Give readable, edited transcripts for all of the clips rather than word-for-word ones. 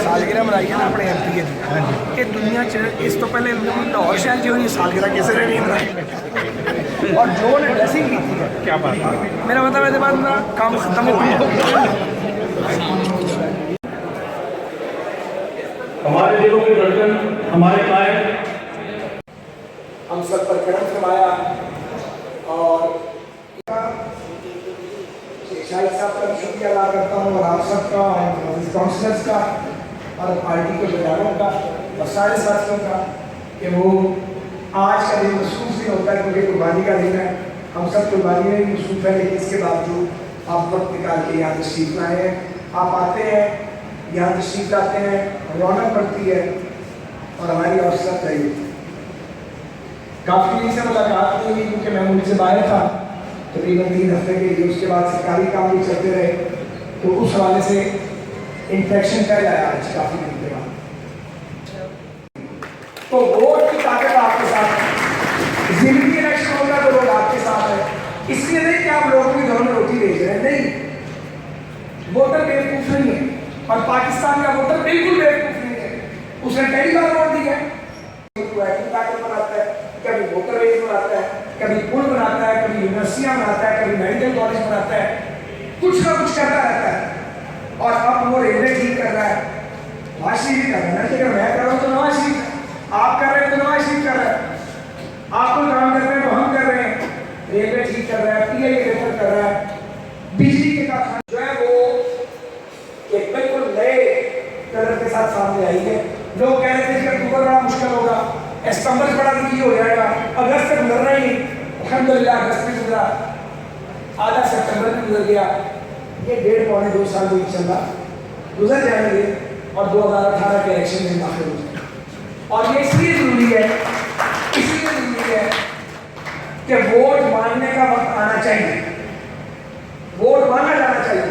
सालगिरह मनाई है ना अपने एम पी की दुनिया इस तो पहले लाहौर शहर जो ये सालगिरह किसी ने नहीं मनाई और जो ने ड्रेसिंग की थी क्या बात है मेरा मतलब है बाद मेरा काम खत्म हो गया। हमारे दिलों की धड़कन हमारे कायम हम सब पर करम फरमाया और शाहिद साहब का शुक्रिया अदा करता हूँ और आप सबका और काउंसलर्स का और पार्टी के बुजुर्गों का और सारे साथियों का कि वो आज का दिन मसरूफ दिन होता है क्योंकि कुर्बानी का दिन है। हम सब कुर्बानी में मसरूफ है लेकिन इसके बावजूद आप वक्त निकाल के यहाँ तशरीफ लाए हैं। आप आते हैं यहाँ तशरीफ लाते हैं रौनक बढ़ती है और हमारी हौसला चाहिए। काफ़ी दिन से मुलाकात नहीं हुई क्योंकि मैं मुल्क से बाहर था तकरीबन 3 हफ्ते के लिए। उसके बाद सरकारी काम भी चलते रहे तो उस हवाले से इन्फेक्शन फैल आया आज काफ़ी दिन के बाद। तो वोट की ताकत आपके साथ है, जिंदगी इलेक्शन होगा तो लोग आपके साथ है। इसलिए नहीं कि आप लोगों के घरों में रोटी भेज रहे हैं, नहीं, वोटर बेवकूफ नहीं है और पाकिस्तान का वोटर बिल्कुल बेवकूफ नहीं है। उसने पहली बार वोट दिया है, ताकत बनाता है, कभी वोटर बेस बनाता है, कभी पुल बनाता है, कभी यूनिवर्सिटियां बनाता है, कभी मेडिकल कॉलेज बनाता है, कुछ ना कुछ करता रहता है। और अब वो रेलवे ठीक कर रहा है, नवाज शरीफ भी कर रहा है ना, कि मैं कर रहा हूँ तो नवाज शरीफ, आप कर रहे हैं तो नवाज शरीफ कर रहा है, आप कोई काम कर रहे हैं तो हम कर रहे हैं। रेलवे ठीक कर रहा है, पीआई रेफर कर रहा है, बिजली के कारखाना जो है वो एक बिल्कुल नए कलर के साथ सामने आई है। लोग कह रहे थे कि अक्टूबर बड़ा मुश्किल होगा, सितंबर बड़ा दुखी हो जाएगा, अगस्त तक गुजरना ही, अल्हम्दुलिल्लाह अगस्त में गुजरा, आधा सितंबर भी गुजर गया, ये 1.5-2 साल भी चला गुजर जाएंगे और 2018 के इलेक्शन में दाखिल हो जाएंगे। और ये इसलिए जरूरी है कि वोट मांगने का वक्त आना चाहिए, वोट मांगा जाना चाहिए।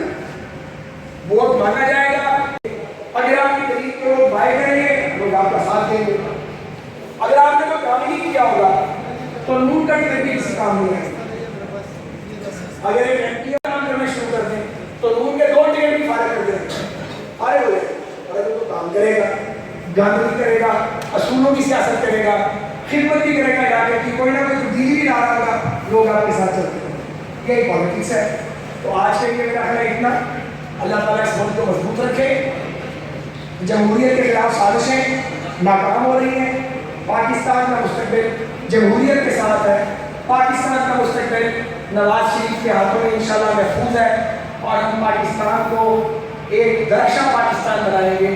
वोट मांगा जाएगा, अगर आपकी तरीफ को लोग बाय करेंगे लोग आपका साथ देंगे। अगर आपने कोई काम नहीं किया होगा तो नून का भी किसी काम नहीं है। अगर एक एमपी काम करना शुरू कर दें तो नून के 2 टिकट भी फायर कर देंगे, फायर हो गए। अगर वो काम करेगा, गांधी करेगा, असूलों की सियासत करेगा, खिदमत भी करेगा, जाकर कि कोई ना कोई तब्दीली भी ला रहा होगा, लोग आपके साथ चलते हैं। यही पॉलिटिक्स है। तो आज के लिए मेरा ख्याल है इतना। अल्लाह ताला इस मुल्क को मजबूत रखे। जमहूरियत के खिलाफ साजिशें नाकाम हो रही हैं। पाकिस्तान का मुस्तकबिल जमहूरियत के साथ है। पाकिस्तान का मुस्तकबिल नवाज शरीफ के हाथों में इंशाल्लाह महफूज है और हम पाकिस्तान को एक दरख्शां पाकिस्तान बनाएंगे।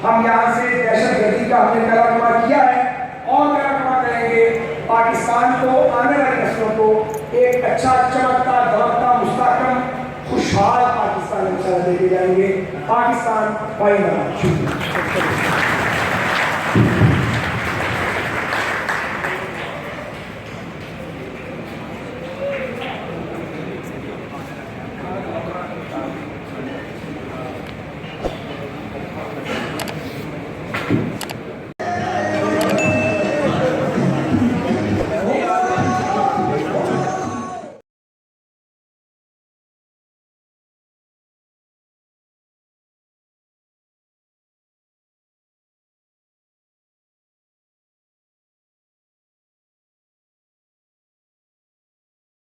हम यहाँ से दहशतगर्दी का हमने करारमा किया है और करारमा करेंगे। पाकिस्तान को आने वाली नस्लों को एक अच्छा चमकता दमकता मुस्तहकम खुशहाल पाकिस्तान में देके जाएंगे। पाकिस्तान पाइंदा। शुक्रिया।